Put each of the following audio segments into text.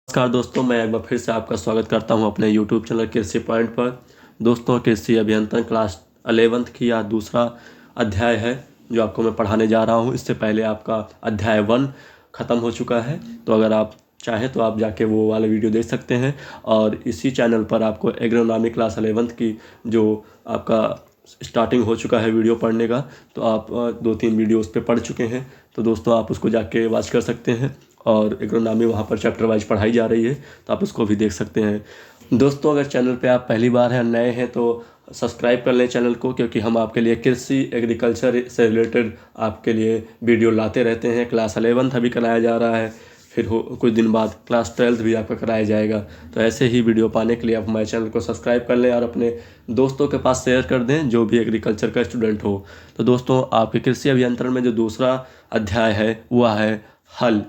नमस्कार दोस्तों, मैं एक बार फिर से आपका स्वागत करता हूं अपने YouTube चैनल कृषि पॉइंट पर। दोस्तों, कृषि अभियंत्रण क्लास 11th की यह दूसरा अध्याय है जो आपको मैं पढ़ाने जा रहा हूं। इससे पहले आपका अध्याय 1 ख़त्म हो चुका है, तो अगर आप चाहें तो आप जाके वो वाला वीडियो देख सकते हैं। और इसी चैनल पर आपको एग्रोनॉमी क्लास 11th की जो आपका स्टार्टिंग हो चुका है वीडियो पढ़ने का, तो आप 2-3 वीडियो उस पर पढ़ चुके हैं। तो दोस्तों, आप उसको जाके वॉच कर सकते हैं और एग्रोनॉमी वहाँ पर चैप्टर वाइज पढ़ाई जा रही है, तो आप उसको भी देख सकते हैं। दोस्तों, अगर चैनल पे आप पहली बार हैं, नए हैं, तो सब्सक्राइब कर लें चैनल को, क्योंकि हम आपके लिए कृषि एग्रीकल्चर से रिलेटेड आपके लिए वीडियो लाते रहते हैं। क्लास 11th अभी कराया जा रहा है, फिर कुछ दिन बाद क्लास 12th भी आपका कराया जाएगा। तो ऐसे ही वीडियो पाने के लिए आप हमारे चैनल को सब्सक्राइब कर लें और अपने दोस्तों के पास शेयर कर दें जो भी एग्रीकल्चर का स्टूडेंट हो। तो दोस्तों, आपके कृषि अभियंत्रण में जो दूसरा अध्याय है वह है हल।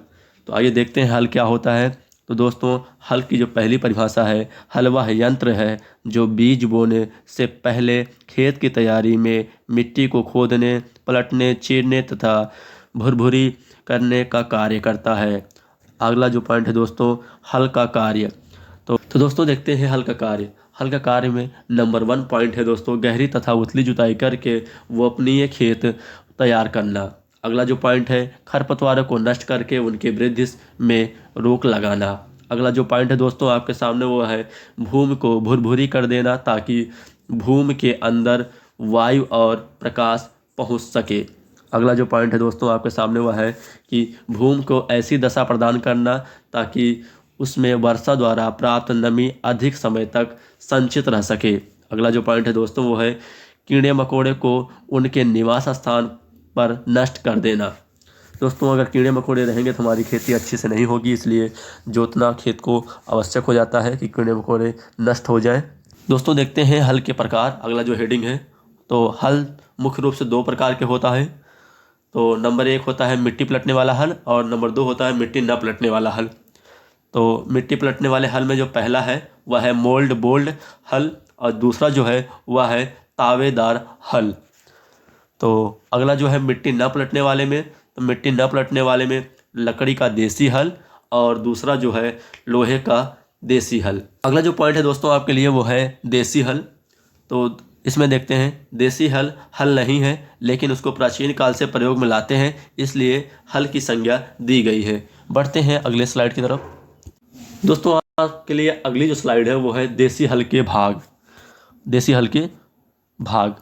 तो आइए देखते हैं हल क्या होता है। तो दोस्तों, हल की जो पहली परिभाषा है, हल वह यंत्र है जो बीज बोने से पहले खेत की तैयारी में मिट्टी को खोदने, पलटने, चीरने तथा भुरभुरी करने का कार्य करता है। अगला जो पॉइंट है दोस्तों, हल का कार्य। तो दोस्तों, देखते हैं हल का कार्य। हल का कार्य में नंबर 1 पॉइंट है दोस्तों, गहरी तथा उथली जुताई करके वो अपनी खेत तैयार करना। अगला जो पॉइंट है, खरपतवारों को नष्ट करके उनकी वृद्धि में रोक लगाना। अगला जो पॉइंट है दोस्तों आपके सामने, वो है भूमि को भुरभुरी कर देना, ताकि भूमि के अंदर वायु और प्रकाश पहुंच सके। अगला जो पॉइंट है दोस्तों आपके सामने, वह है कि भूमि को ऐसी दशा प्रदान करना ताकि उसमें वर्षा द्वारा प्राप्त नमी अधिक समय तक संचित रह सके। अगला जो पॉइंट है दोस्तों, वो है कीड़े मकोड़े को उनके निवास स्थान पर नष्ट कर देना। दोस्तों, अगर कीड़े मकोड़े रहेंगे तो हमारी खेती अच्छे से नहीं होगी, इसलिए जोतना खेत को आवश्यक हो जाता है कि कीड़े मकोड़े नष्ट हो जाएं। दोस्तों, देखते हैं हल के प्रकार। अगला जो हेडिंग है, तो हल मुख्य रूप से 2 प्रकार के होता है। तो नंबर 1 होता है मिट्टी पलटने वाला हल और नंबर 2 होता है मिट्टी न पलटने वाला हल। तो मिट्टी पलटने वाले हल में जो पहला है वह है मोल्ड बोल्ड हल और दूसरा जो है वह है तावेदार हल। तो अगला जो है मिट्टी न पलटने वाले में, तो मिट्टी न पलटने वाले में लकड़ी का देसी हल और दूसरा जो है लोहे का देसी हल। अगला जो पॉइंट है दोस्तों आपके लिए वो है देसी हल। तो इसमें देखते हैं, देसी हल हल नहीं है, लेकिन उसको प्राचीन काल से प्रयोग में लाते हैं, इसलिए हल की संज्ञा दी गई है। बढ़ते हैं अगले स्लाइड की तरफ। दोस्तों, आपके लिए अगली जो स्लाइड है वो है देसी हल के भाग। देसी हल के भाग।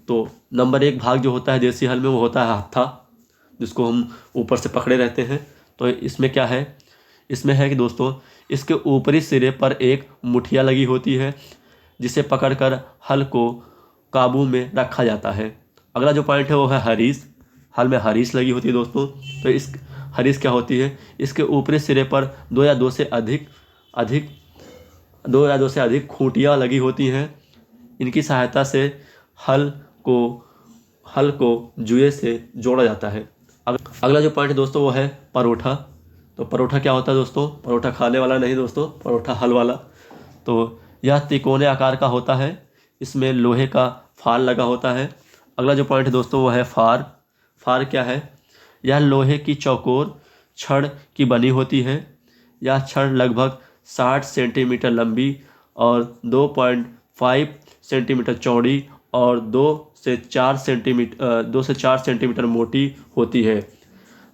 तो नंबर 1 भाग जो होता है देसी हल में, वो होता है हत्था, जिसको हम ऊपर से पकड़े रहते हैं। तो इसमें क्या है, इसमें है कि दोस्तों इसके ऊपरी सिरे पर एक मुठिया लगी होती है, जिसे पकड़कर हल को काबू में रखा जाता है। अगला जो पॉइंट है वो है हरीस। हल में हरीस लगी होती है दोस्तों। तो इस हरीस क्या होती है, इसके ऊपरी सिरे पर 2 या 2 से अधिक खूंटियाँ लगी होती हैं। इनकी सहायता से हल को जुए से जोड़ा जाता है। अगला जो पॉइंट है दोस्तों वो है परोठा। तो परोठा क्या होता है दोस्तों, परोठा खाने वाला नहीं दोस्तों, परोठा हल वाला। तो यह त्रिकोणीय आकार का होता है, इसमें लोहे का फार लगा होता है। अगला जो पॉइंट है दोस्तों वो है फार। फार क्या है, यह लोहे की चौकोर छड़ की बनी होती है। यह छड़ लगभग 60 सेंटीमीटर लंबी और 2.5 सेंटीमीटर चौड़ी और 2 से 4 सेंटीमीटर मोटी होती है,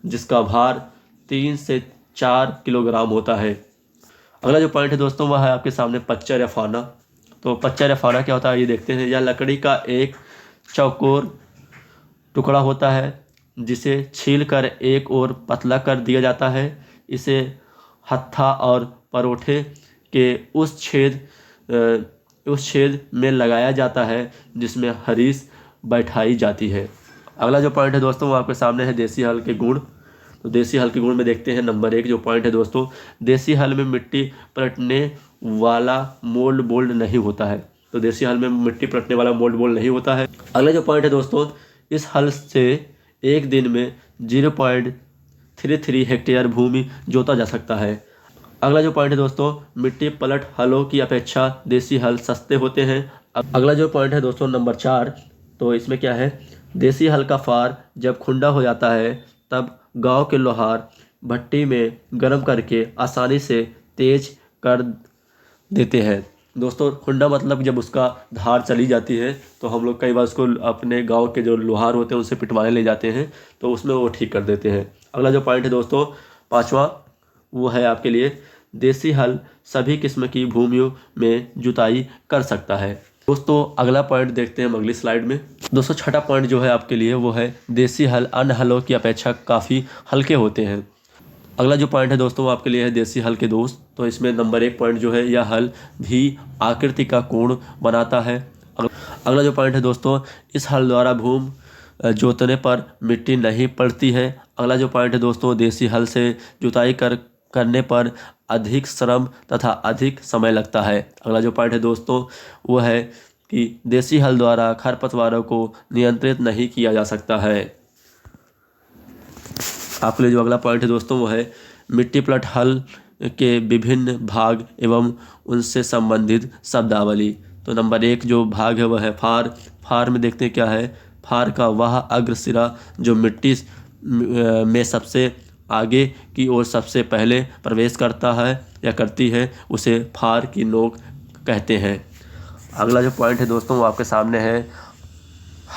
जिसका भार 3 से 4 किलोग्राम होता है। अगला जो पॉइंट है दोस्तों वह है आपके सामने पच्चर या फाना। तो पच्चर या फाना क्या होता है ये देखते हैं। यह लकड़ी का एक चौकोर टुकड़ा होता है, जिसे छील कर एक और पतला कर दिया जाता है। इसे हत्था और परोठे के उस छेद में लगाया जाता है जिसमें हरीस बैठाई जाती है। अगला जो पॉइंट है दोस्तों वो आपके सामने है देसी हल के गुण। तो देसी हल के गुण में देखते हैं, नंबर 1 जो पॉइंट है दोस्तों, देसी हल में मिट्टी पलटने वाला मोल्ड बोल्ड नहीं होता है। तो देसी हल में मिट्टी पलटने वाला मोल्ड बोल्ड नहीं होता है। अगला जो पॉइंट है दोस्तों, इस हल से एक दिन में 0.33 हेक्टेयर भूमि जोता जा सकता है। अगला जो पॉइंट है दोस्तों, मिट्टी पलट हलों की अपेक्षा देसी हल सस्ते होते हैं। अगला जो पॉइंट है दोस्तों नंबर 4, तो इसमें क्या है, देसी हल का फार जब खुंडा हो जाता है तब गांव के लोहार भट्टी में गर्म करके आसानी से तेज कर देते हैं। दोस्तों हुंडा मतलब जब उसका धार चली जाती है तो हम लोग कई बार उसको अपने गांव के जो लोहार होते हैं उनसे पिटवाने ले जाते हैं, तो उसमें वो ठीक कर देते हैं। अगला जो पॉइंट है दोस्तों 5वां, वो है आपके लिए देसी हल सभी किस्म की भूमियों में जुताई कर सकता है। दोस्तों अगला पॉइंट देखते हैं हम अगली स्लाइड में। दोस्तों छठा पॉइंट जो है आपके लिए वो है देसी हल अन्य हलों की अपेक्षा काफ़ी हल्के होते हैं। अगला जो पॉइंट है दोस्तों वो आपके लिए है देसी हल के दोस्त। तो इसमें नंबर 1 पॉइंट जो है, यह हल भी आकृति का कोण बनाता है। अगला जो पॉइंट है दोस्तों, इस हल द्वारा भूमि जोतने पर मिट्टी नहीं पड़ती है। अगला जो पॉइंट है दोस्तों, देसी हल से जुताई करने पर अधिक श्रम तथा अधिक समय लगता है। अगला जो पॉइंट है दोस्तों वो है कि देसी हल द्वारा खरपतवारों को नियंत्रित नहीं किया जा सकता है। आपके लिए जो अगला पॉइंट है दोस्तों वो है मिट्टी प्लट हल के विभिन्न भाग एवं उनसे संबंधित शब्दावली। तो नंबर 1 जो भाग है वह है फार। फार में देखते हैं क्या है, फार का वह अग्रसिरा जो मिट्टी में सबसे आगे की ओर सबसे पहले प्रवेश करता है या करती है, उसे फार की नोक कहते हैं। अगला जो पॉइंट है दोस्तों वो आपके सामने है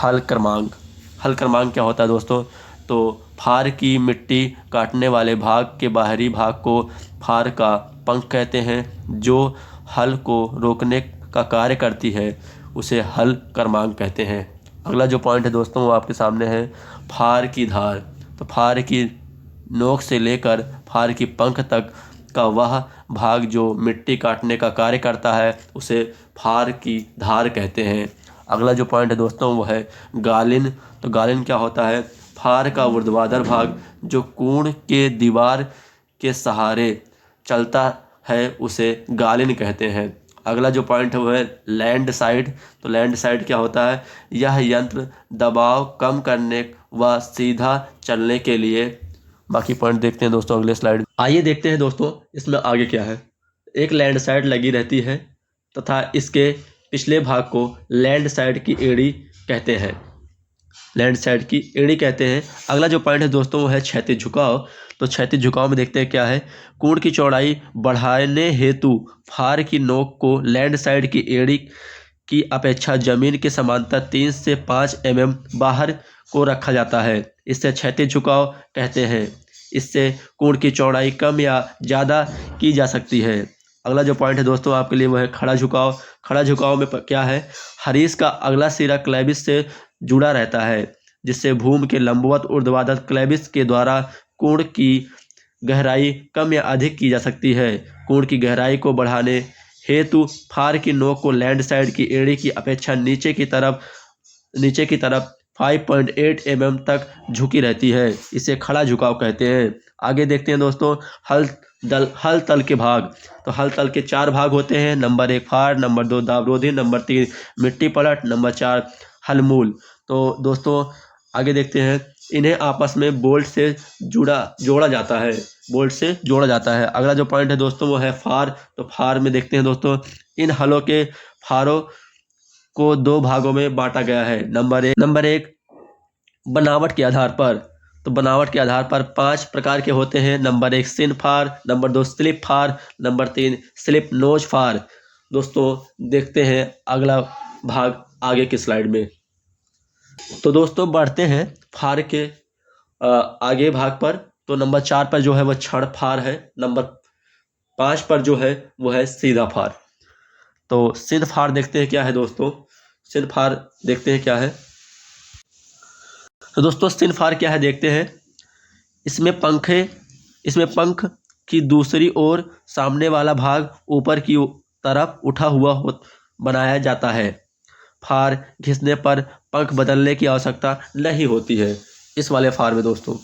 हल क्रमांक। हल क्रमांक क्या होता है दोस्तों, तो फार की मिट्टी काटने वाले भाग के बाहरी भाग को फार का पंख कहते हैं। जो हल को रोकने का कार्य करती है उसे हल क्रमांक कहते हैं। अगला जो पॉइंट है दोस्तों वो आपके सामने है फार की धार। तो फार की नोक से लेकर फार की पंख तक का वह भाग जो मिट्टी काटने का कार्य करता है उसे फार की धार कहते हैं। अगला जो पॉइंट है दोस्तों वो है गालिन। तो गालिन क्या होता है, फार का ऊर्ध्वाधर भाग जो कोण के दीवार के सहारे चलता है उसे गालिन कहते हैं। अगला जो पॉइंट है वो है लैंड साइड। तो लैंड साइड क्या होता है, यह यंत्र दबाव कम करने व सीधा चलने के लिए। बाकी पॉइंट देखते हैं दोस्तों अगले स्लाइड। आइए देखते हैं दोस्तों इसमें आगे क्या है। एक लैंड साइड लगी रहती है तथा इसके पिछले भाग को लैंड साइड की एड़ी कहते हैं। लैंड साइड की एड़ी कहते हैं। अगला जो पॉइंट है दोस्तों वो है क्षैतिज झुकाव। तो क्षैतिज झुकाव में देखते हैं क्या है, कोण की चौड़ाई बढ़ाने हेतु फार की नोक को लैंड साइड की एड़ी की अपेक्षा जमीन के समांतर 3 से 5 mm बाहर को रखा जाता है। इससे क्षैतिज झुकाव कहते हैं। इससे कोण की चौड़ाई कम या ज़्यादा की जा सकती है। अगला जो पॉइंट है दोस्तों आपके लिए वो है खड़ा झुकाव। खड़ा झुकाव में क्या है, हरीश का अगला सिरा क्लेविस से जुड़ा रहता है, जिससे भूमि के लंबवत ऊर्ध्वाधर क्लेविस के द्वारा कोण की गहराई कम या अधिक की जा सकती है। कोण की गहराई को बढ़ाने हेतु फार की नोक को लैंड साइड की एड़ी की अपेक्षा नीचे की तरफ 5.8 mm तक झुकी रहती है। इसे खड़ा झुकाव कहते हैं। आगे देखते हैं दोस्तों हल तल के भाग। तो हल तल के 4 भाग होते हैं। नंबर 1 फार, नंबर 2 दावरोधी, नंबर 3 मिट्टी पलट, नंबर 4 हलमूल। तो दोस्तों आगे देखते हैं, इन्हें आपस में बोल्ट से जोड़ा जाता है। बोल्ट से जोड़ा जाता है। अगला जो पॉइंट है दोस्तों वो है फार। तो फार में देखते हैं दोस्तों, इन हलों के फारों को 2 भागों में बांटा गया है। नंबर एक बनावट के आधार पर। तो बनावट के आधार पर 5 प्रकार के होते हैं। नंबर 1 सिन फार, नंबर 2 स्लिप फार, नंबर 3 स्लिप नोज फार। दोस्तों देखते हैं अगला भाग आगे की स्लाइड में। तो दोस्तों बढ़ते हैं फार के आगे भाग पर। तो नंबर 4 पर जो है वह छड़ फार है। नंबर 5 पर जो है वो है सीधा फार। तो सिंध फार देखते हैं क्या है दोस्तों। सिंध फार देखते हैं क्या है। तो दोस्तों सिंध फार क्या है देखते हैं। इसमें पंख की दूसरी ओर सामने वाला भाग ऊपर की तरफ उठा हुआ बनाया जाता है। फार घिसने पर पंख बदलने की आवश्यकता नहीं होती है इस वाले फार में दोस्तों।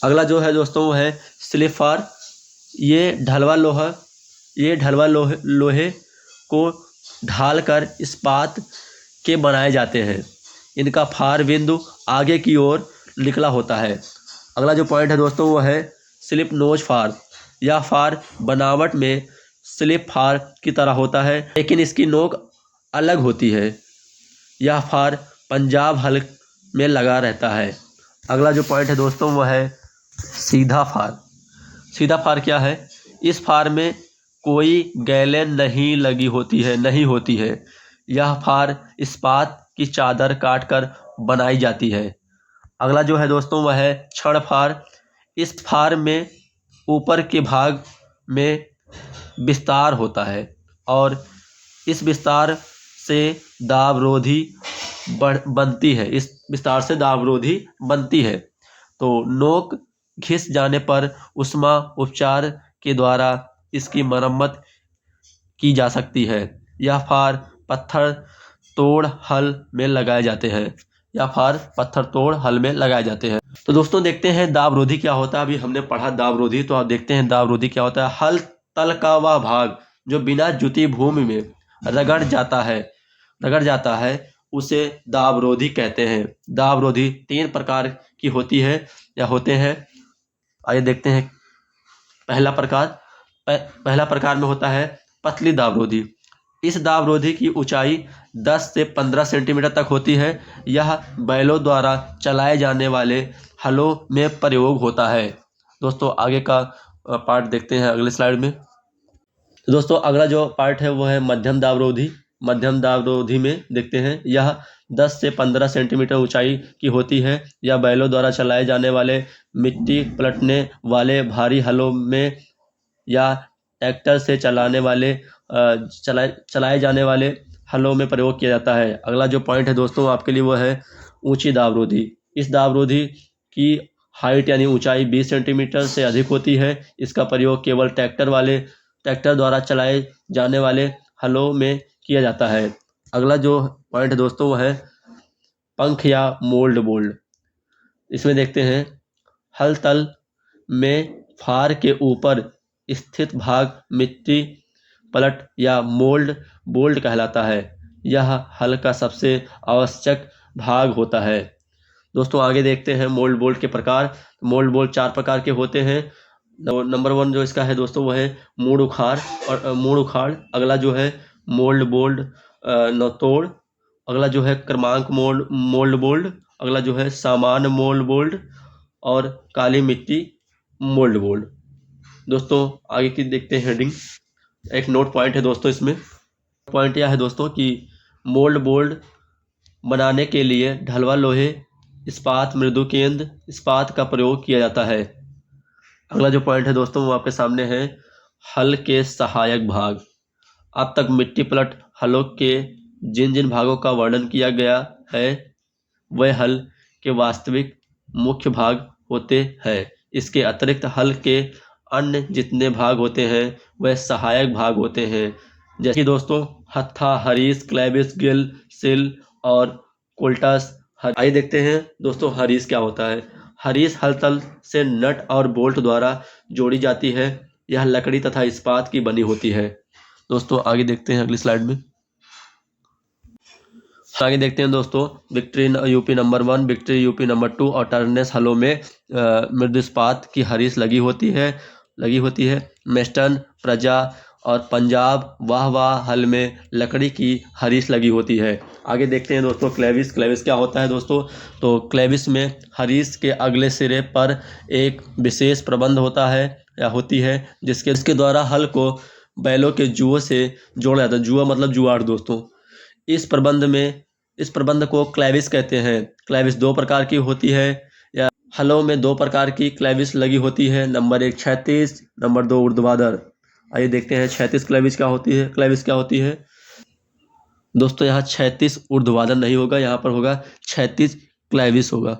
अगला जो है दोस्तों वो है स्लिप फार। ये ढलवा लोहे को ढालकर इस्पात के बनाए जाते हैं। इनका फार बिंदु आगे की ओर निकला होता है। अगला जो पॉइंट है दोस्तों वो है स्लिप नोज फार। यह फार बनावट में स्लिप फार की तरह होता है, लेकिन इसकी नोक अलग होती है। यह फार पंजाब हल में लगा रहता है। अगला जो पॉइंट है दोस्तों वो है सीधा फार। सीधा फार क्या है, इस फार में कोई गैलें नहीं लगी होती है, नहीं होती है। यह फार इस्पात की चादर काटकर बनाई जाती है। अगला जो है दोस्तों वह है छड़ फार। इस फार में ऊपर के भाग में विस्तार होता है और इस विस्तार से दाबरोधी बनती है। इस विस्तार से दाबरोधी बनती है। तो नोक घिस जाने पर उष्मा उपचार के द्वारा इसकी मरम्मत की जा सकती है। यह फार पत्थर तोड़ हल में लगाए जाते हैं। या फार पत्थर तोड़ हल में लगाए जाते हैं। तो दोस्तों देखते हैं दाबरोधी क्या होता है। अभी हमने पढ़ा दाबरोधी, तो आप देखते हैं दाबरोधी क्या होता है। हल तल का वह भाग जो बिना जुती भूमि में रगड़ जाता है उसे दाबरोधी कहते हैं। दाबरोधी 3 प्रकार की होती है या होते हैं। आइए देखते हैं। पहला प्रकार में होता है पतली दाबरोधी। इस दाबरोधी की ऊंचाई 10 से 15 सेंटीमीटर तक होती है। यह बैलों द्वारा चलाए जाने वाले हलों में प्रयोग होता है। दोस्तों आगे का पार्ट देखते हैं अगले स्लाइड में। दोस्तों अगला जो पार्ट है वो है मध्यम दाबरोधी। मध्यम दाबरोधी में देखते हैं यह 10 से 15 सेंटीमीटर ऊंचाई की होती है। यह बैलों द्वारा चलाए जाने वाले मिट्टी पलटने वाले भारी हलों में या ट्रैक्टर से चलाए जाने वाले हलों में प्रयोग किया जाता है। अगला जो पॉइंट है दोस्तों आपके लिए वो है ऊंची दाबरोधी। इस दाबरोधी की हाइट यानी ऊंचाई 20 सेंटीमीटर से अधिक होती है। इसका प्रयोग केवल ट्रैक्टर द्वारा चलाए जाने वाले हलों में किया जाता है। अगला जो पॉइंट है दोस्तों वो है पंख या मोल्ड बोल्ड। इसमें देखते हैं हल तल में फार के ऊपर स्थित भाग मिट्टी पलट या बोल्ड कहलाता है। यह हल का सबसे आवश्यक भाग होता है। दोस्तों आगे देखते हैं मोल्ड बोल्ड के प्रकार। मोल्ड बोल्ड 4 प्रकार के होते हैं। नंबर 1 जो इसका है दोस्तों वो है मूड़ उखाड़। अगला जो है मोल्ड बोल्ड नौतोड़। अगला जो है क्रमांक मोल्ड बोल्ड। अगला जो है सामान्य मोल्ड बोल्ड और काली मिट्टी मोल्ड बोल्ड। दोस्तों आगे की देखते हैं हेडिंग। एक नोट पॉइंट है दोस्तों। इसमें पॉइंट यह है दोस्तों कि मोल्ड बोल्ड बनाने के लिए ढलवा लोहे इस्पात मृदु केंद्र इस्पात का प्रयोग किया जाता है। अगला जो पॉइंट है दोस्तों वो आपके सामने है हल के सहायक भाग। अब तक मिट्टी पलट हलों के जिन भागों का वर्णन किया गया है वह हल के वास्तविक मुख्य भाग होते हैं। इसके अतिरिक्त हल के अन्य जितने भाग होते हैं वह सहायक भाग होते हैं। जैसे कि दोस्तों हत्था, हरीस, क्लेविस, गिल, सिल और कोल्टस। आइए देखते हैं दोस्तों हरीस क्या होता है। हरीस हल तल से नट और बोल्ट द्वारा जोड़ी जाती है। यह लकड़ी तथा इस्पात की बनी होती है। दोस्तों आगे देखते हैं अगली स्लाइड में। आगे देखते हैं दोस्तों victory UP number 1, victory UP number 2 और टर्नेस हलों में मृदु इस्पात की हरीस लगी होती है। मेस्टन, प्रजा और पंजाब वाह हल में लकड़ी की हरीस लगी होती है। आगे देखते हैं दोस्तों क्लेविस क्या होता है दोस्तों। तो क्लेविस में हरीस के अगले सिरे पर एक विशेष प्रबंध होता है या होती है जिसके द्वारा हल को बैलों के जुओं से जोड़ा जाता है। जुआ मतलब जुआड़ दोस्तों। इस प्रबंध को क्लेविस कहते हैं। क्लेविस 2 प्रकार की होती है या हलों में 2 प्रकार की क्लेविस लगी होती है। नंबर 1 क्षैतिज, नंबर 2 ऊर्ध्वाधर। आइए देखते हैं क्षैतिज क्लेविस क्या होती है। दोस्तों यहाँ क्षैतिज ऊर्ध्वाधर नहीं होगा, यहाँ पर होगा क्षैतिज क्लेविस होगा।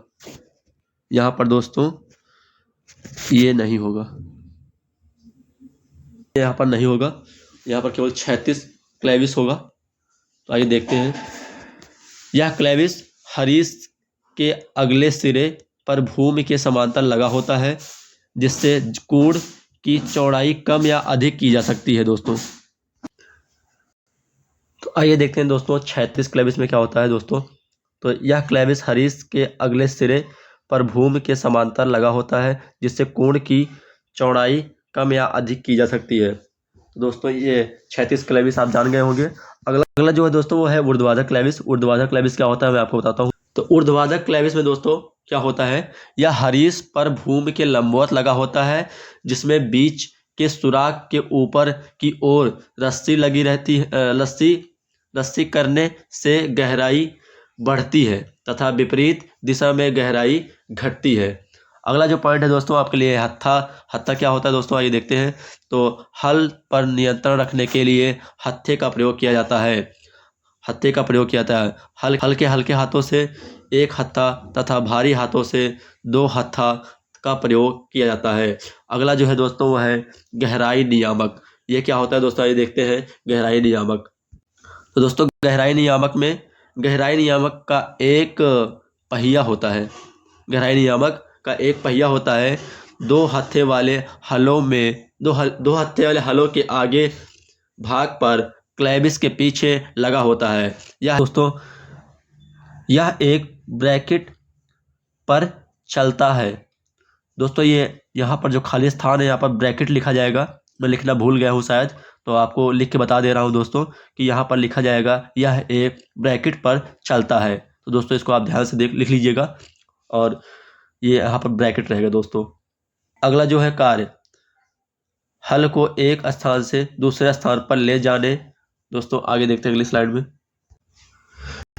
यहाँ पर दोस्तों ये नहीं होगा, यहाँ पर नहीं होगा, यहाँ पर केवल क्षैतिज क्लेविस होगा। तो आइए देखते हैं। यह क्लेविस हरीस के अगले सिरे पर भूमि के समांतर लगा होता है जिससे कूड़ की चौड़ाई कम या अधिक की जा सकती है दोस्तों। तो आइए देखते हैं दोस्तों क्षैतिज क्लेविस में क्या होता है दोस्तों। तो यह क्लेविस हरीस के अगले सिरे पर भूमि के समांतर लगा होता है जिससे कोण की चौड़ाई कम या अधिक की जा सकती है। तो दोस्तों ये क्षैतिज क्लेविस आप जान गए होंगे। अगला जो है दोस्तों वो है ऊर्ध्वाधर क्लेविस। ऊर्ध्वाधर क्लेविस क्या होता है मैं आपको बताता हूँ। तो ऊर्ध्वाधर क्लेविस में दोस्तों क्या होता है, यह हरीस पर भूमि के लंबवत लगा होता है जिसमें बीच के सुराख के ऊपर की ओर रस्सी लगी रहती है। रस्सी करने से गहराई बढ़ती है तथा विपरीत दिशा में गहराई घटती है। अगला जो पॉइंट है दोस्तों आपके लिए हत्था। हत्था क्या होता है दोस्तों, आइए देखते हैं। तो हल पर नियंत्रण रखने के लिए हत्थे का प्रयोग किया जाता है। हत्थे का प्रयोग किया जाता है। हल्के हल्के हाथों से एक हत्था तथा भारी हाथों से 2 हत्था का प्रयोग किया जाता है। अगला जो है दोस्तों वो है गहराई नियामक। ये क्या होता है दोस्तों, आइए देखते हैं गहराई नियामक। तो दोस्तों गहराई नियामक का एक पहिया होता है। गहराई नियामक का एक पहिया होता है। 2 हत्थे वाले हलों में दो हत्थे वाले हलों के आगे भाग पर क्लैविस के पीछे लगा होता है। यह दोस्तों यह एक ब्रैकेट पर चलता है। दोस्तों ये यहाँ पर जो खाली स्थान है यहाँ पर ब्रैकेट लिखा जाएगा। मैं लिखना भूल गया हूँ शायद, तो आपको लिख के बता दे रहा हूँ दोस्तों कि यहाँ पर लिखा जाएगा यह एक ब्रैकेट पर चलता है। तो दोस्तों इसको आप ध्यान से लिख लीजिएगा और ये यहाँ पर ब्रैकेट रहेगा दोस्तों। अगला जो है कार्य, हल को एक स्थान से दूसरे स्थान पर ले जाने, दोस्तों आगे देखते हैं अगली स्लाइड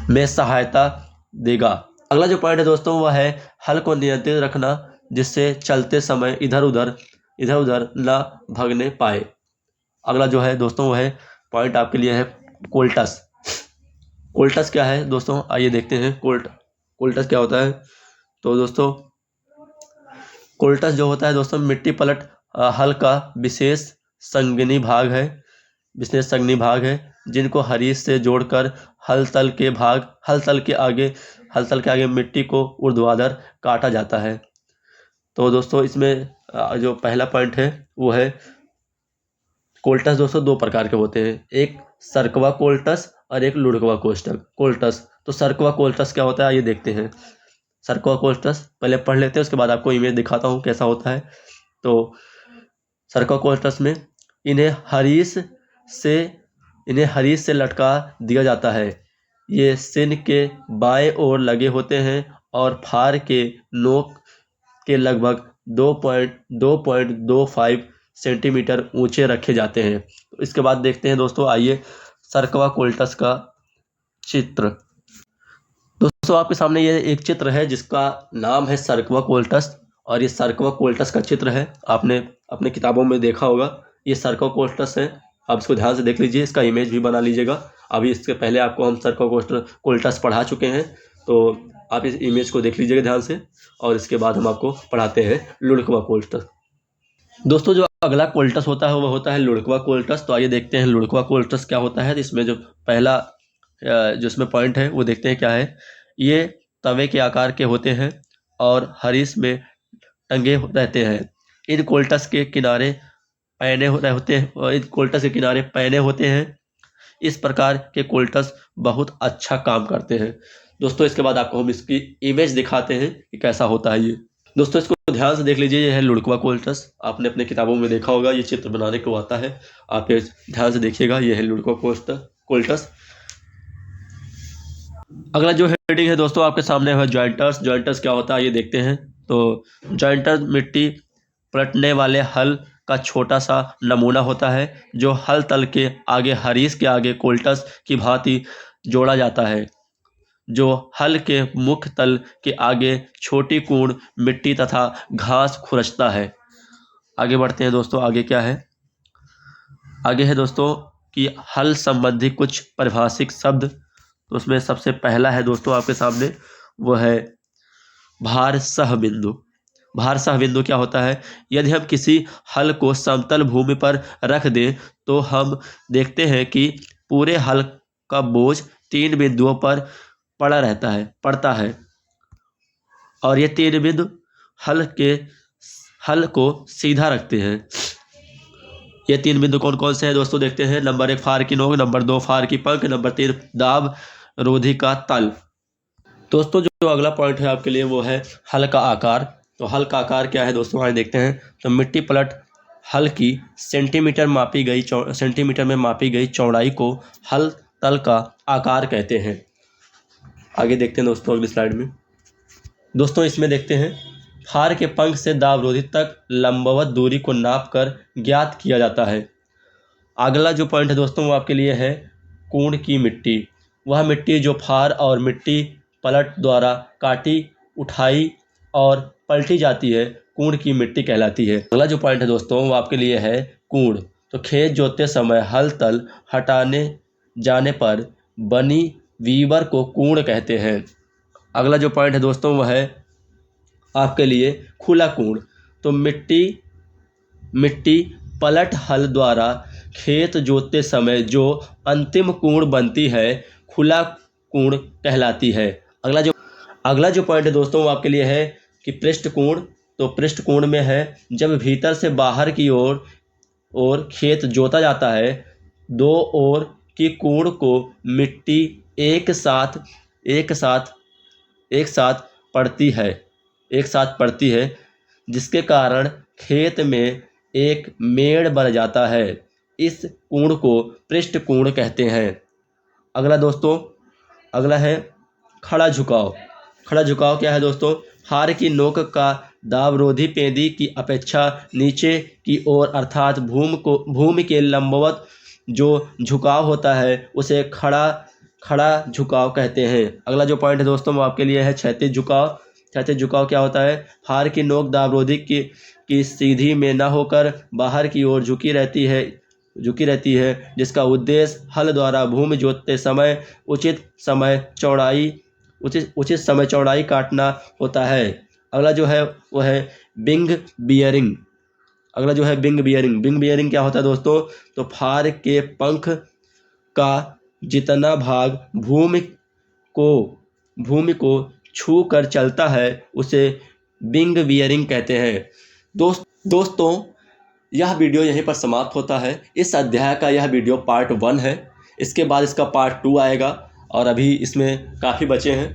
में सहायता देगा। अगला जो पॉइंट है दोस्तों वह है हल को नियंत्रित रखना, जिससे चलते समय इधर उधर ना भागने पाए। अगला जो है दोस्तों वह है पॉइंट आपके लिए है कोल्टस। कोल्टस क्या है दोस्तों, आइए देखते हैं कोल्टस क्या होता है। तो दोस्तों कोल्टस जो होता है दोस्तों मिट्टी पलट हल का विशेष संगनी भाग है जिनको हरीश से जोड़कर हल तल के आगे मिट्टी को ऊर्ध्वाधर काटा जाता है। तो दोस्तों इसमें जो पहला पॉइंट है वो है कोल्टस। दोस्तों 2 प्रकार के होते हैं, एक सरकवा कोल्टस और एक लुढ़कवा कोल्टस। तो सरकवा कोल्टस क्या होता है ये देखते हैं। सरकवा कोल्टस पहले पढ़ लेते हैं, उसके बाद आपको इमेज दिखाता हूँ कैसा होता है। तो सरकवा कोल्टस में इन्हें हरीश से लटका दिया जाता है। ये सिन के बाएं ओर लगे होते हैं और फार के नोक के लगभग 2.25 सेंटीमीटर ऊंचे रखे जाते हैं। तो इसके बाद देखते हैं दोस्तों, आइए सरकवा कोल्टस का चित्र। दोस्तों आपके सामने ये एक चित्र है जिसका नाम है सरकवा कोल्टस, और ये सरकवा कोल्टस का चित्र है। आपने अपने किताबों में देखा होगा, ये सरकवा कोल्टस है। आप इसको ध्यान से देख लीजिए, इसका इमेज भी बना लीजिएगा। अभी इसके पहले आपको हम सरकवा कोल्टस पढ़ा चुके हैं, तो आप इस इमेज को देख लीजिएगा ध्यान से, और इसके बाद हम आपको पढ़ाते हैं लुढ़कवा कोल्टस। दोस्तों जो अगला कोल्टस होता है वह होता है लुढ़कवा कोल्टस। तो आइए देखते हैं लुढ़कवा कोल्टस क्या होता है। इसमें जो पहला जो इसमें पॉइंट है वो देखते हैं क्या है। ये तवे के आकार के होते हैं और हरीश में टंगे रहते हैं। इन कोल्टस के किनारे पैने होते हैं। इस प्रकार के कोल्टस बहुत अच्छा काम करते हैं। दोस्तों इसके बाद आपको हम इसकी इमेज दिखाते हैं कि कैसा होता है ये। दोस्तों इसको ध्यान से देख लीजिए, ये है लुढ़कवा कोल्टस। आपने अपने किताबों में देखा होगा, ये चित्र बनाने को आता है। आप ये ध्यान से देखिएगा, ये है लुढ़कवा कोल्टस। अगला जो हेडिंग है दोस्तों आपके सामने है जॉइंटर्स। जॉइंटर्स क्या होता है ये देखते हैं। तो जॉइंटर मिट्टी पलटने वाले हल का छोटा सा नमूना होता है जो हल तल के आगे हरीश के आगे कोल्टस की भांति जोड़ा जाता है, जो हल के मुख्य तल के आगे छोटी कूड़ मिट्टी तथा घास खुरचता है। आगे बढ़ते हैं दोस्तों, आगे क्या है। आगे है दोस्तों कि हल संबंधी कुछ परिभाषिक शब्द। तो उसमें सबसे पहला है दोस्तों आपके सामने, वो है भार सह बिंदु। भार सह बिंदु क्या होता है। यदि हम किसी हल को समतल भूमि पर रख दें तो हम देखते हैं कि पूरे हल का बोझ 3 बिंदुओं पर पड़ता है, और ये 3 बिंदु हल को सीधा रखते हैं। ये 3 बिंदु कौन कौन से हैं दोस्तों देखते हैं। नंबर 1 फार की नोक, नंबर 2 फार की पंख, नंबर 3 दाब रोधी का तल। दोस्तों जो अगला पॉइंट है आपके लिए वो है हल का आकार। तो हल का आकार क्या है दोस्तों, आइए देखते हैं। तो मिट्टी पलट हल की सेंटीमीटर में मापी गई चौड़ाई को हल तल का आकार कहते हैं। आगे देखते हैं दोस्तों अगली स्लाइड में। दोस्तों इसमें देखते हैं फार के पंख से दावरोधी तक लंबवत दूरी को नापकर ज्ञात किया जाता है। अगला जो पॉइंट है दोस्तों वो आपके लिए है कूण की मिट्टी। वह मिट्टी जो फार और मिट्टी पलट द्वारा काटी, उठाई और पलटी जाती है, कूण की मिट्टी कहलाती है। अगला जो पॉइंट है दोस्तों वो आपके लिए है कूण। तो खेत जोतते समय हल तल हटाने जाने पर बनी वीवर को कूण कहते हैं। अगला जो पॉइंट है दोस्तों वह है आपके लिए खुला कूण। तो मिट्टी पलट हल द्वारा खेत जोतते समय जो अंतिम कूण बनती है, खुला कूण कहलाती है। अगला जो पॉइंट है दोस्तों वो आपके लिए है कि पृष्ठ कूण। तो पृष्ठ कूण में है जब भीतर से बाहर की ओर खेत जोता जाता है, दो ओर की कूण को मिट्टी एक साथ पड़ती है, जिसके कारण खेत में एक मेड़ बन जाता है। इस कूण को पृष्ठ कूण कहते हैं। अगला है खड़ा झुकाव। खड़ा झुकाव क्या है दोस्तों? फार की नोक का दावरोधी पेंदी की अपेक्षा नीचे की ओर अर्थात भूमि के लंबवत जो झुकाव होता है उसे खड़ा झुकाव कहते हैं। अगला जो पॉइंट है दोस्तों वो आपके लिए है क्षैतिज झुकाव। क्षैतिज झुकाव क्या होता है? फार की नोक दावरोधी की सीधी में न होकर बाहर की ओर झुकी रहती है, जिसका उद्देश्य हल द्वारा भूमि जोतते समय उचित समय चौड़ाई काटना होता है। अगला जो है वो है बिंग बियरिंग। बिंग बियरिंग क्या होता है दोस्तों? तो फार के पंख का जितना भाग भूमि को छू कर चलता है उसे बिंग बियरिंग कहते हैं। दोस्तों यह वीडियो यहीं पर समाप्त होता है। इस अध्याय का यह वीडियो पार्ट 1 है। इसके बाद इसका पार्ट 2 आएगा और अभी इसमें काफ़ी बचे हैं,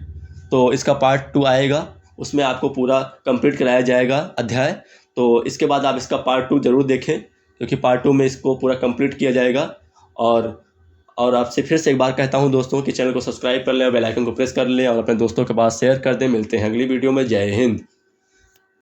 तो इसका पार्ट 2 आएगा, उसमें आपको पूरा कंप्लीट कराया जाएगा अध्याय। तो इसके बाद आप इसका पार्ट 2 ज़रूर देखें, क्योंकि पार्ट 2 में इसको पूरा कंप्लीट किया जाएगा। और आपसे फिर से एक बार कहता हूं दोस्तों कि चैनल को सब्सक्राइब कर लें और बेल आइकन को प्रेस कर लें और अपने दोस्तों के पास शेयर कर दें। मिलते हैं अगली वीडियो में। जय हिंद।